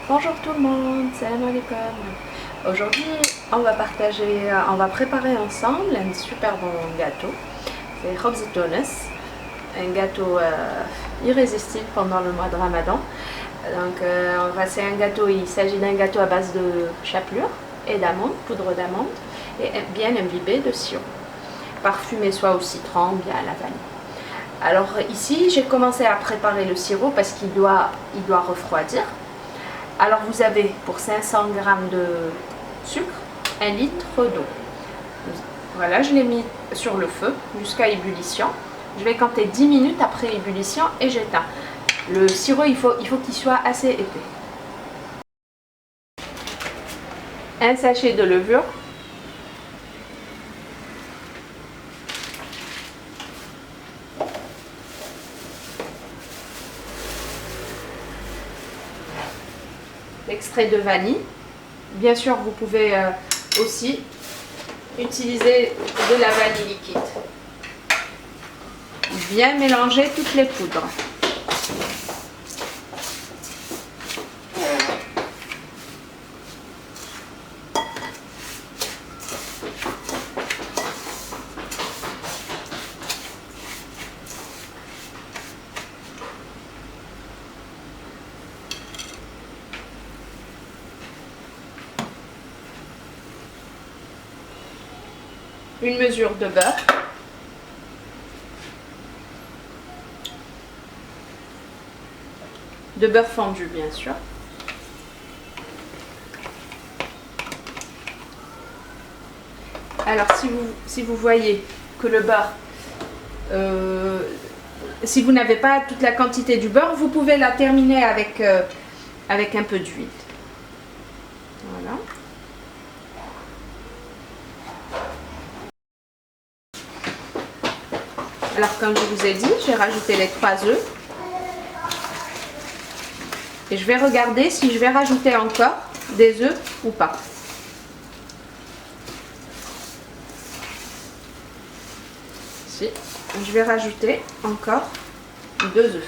Bonjour tout le monde, salam alaikum. Aujourd'hui, on va préparer ensemble un super bon gâteau. C'est khobz Tunis, un gâteau irrésistible pendant le mois de Ramadan. Donc, c'est un gâteau. Il s'agit d'un gâteau à base de chapelure et d'amandes, poudre d'amande, et bien imbibé de sirop, parfumé soit au citron, bien à la vanille. Alors ici, j'ai commencé à préparer le sirop parce qu'il doit refroidir. Alors vous avez pour 500 g de sucre, 1 litre d'eau. Voilà, je l'ai mis sur le feu jusqu'à ébullition. Je vais compter 10 minutes après ébullition et j'éteins. Le sirop, il faut qu'il soit assez épais. Un sachet de levure. L'extrait de vanille. Bien sûr, vous pouvez aussi utiliser de la vanille liquide. Bien mélanger toutes les poudres. Une mesure de beurre. De beurre fondu, bien sûr. Alors, si vous voyez que le beurre, si vous n'avez pas toute la quantité du beurre, vous pouvez la terminer avec un peu d'huile. Voilà. Alors, comme je vous ai dit, j'ai rajouté les 3 œufs. Et je vais regarder si je vais rajouter encore des œufs ou pas. Si, je vais rajouter encore 2 œufs.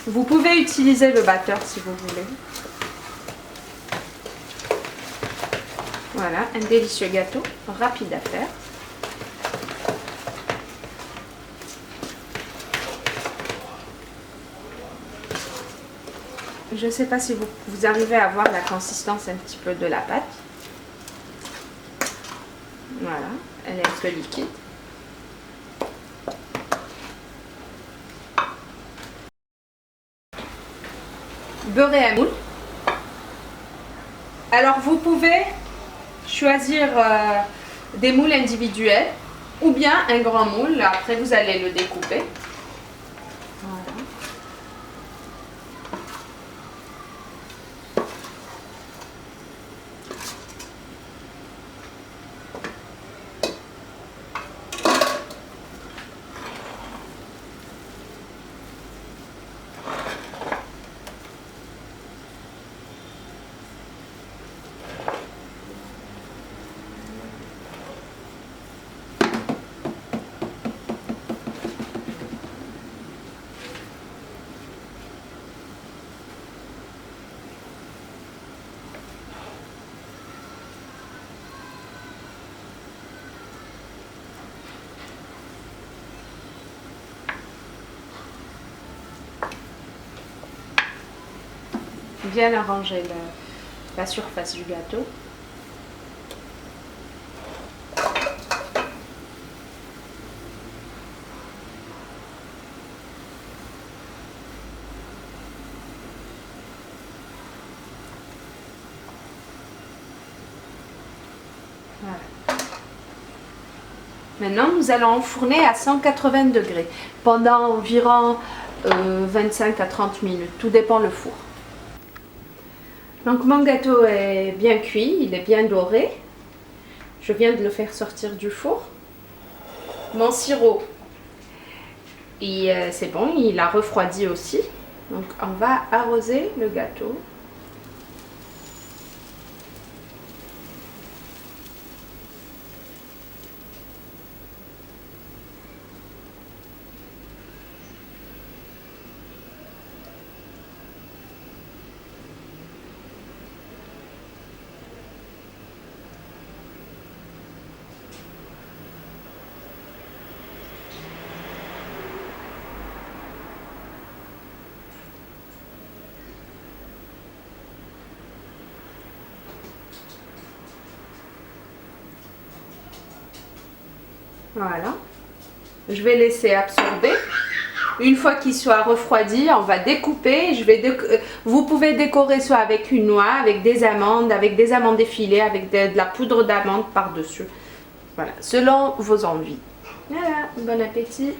Vous pouvez utiliser le batteur si vous voulez. Voilà, un délicieux gâteau, rapide à faire. Je ne sais pas si vous arrivez à voir la consistance un petit peu de la pâte. Voilà, elle est un peu liquide. Beurrer un moule. Alors vous pouvez choisir des moules individuels ou bien un grand moule. Après vous allez le découper. Voilà. Bien arranger la surface du gâteau. Voilà. Maintenant, nous allons enfourner à 180 degrés pendant environ 25 à 30 minutes. Tout dépend le four. Donc mon gâteau est bien cuit, il est bien doré. Je viens de le faire sortir du four. Mon sirop, c'est bon, il a refroidi aussi. Donc on va arroser le gâteau. Voilà. Je vais laisser absorber. Une fois qu'il soit refroidi, on va découper. Vous pouvez décorer soit avec une noix, avec des amandes effilées, avec de la poudre d'amande par-dessus. Voilà, selon vos envies. Voilà, bon appétit.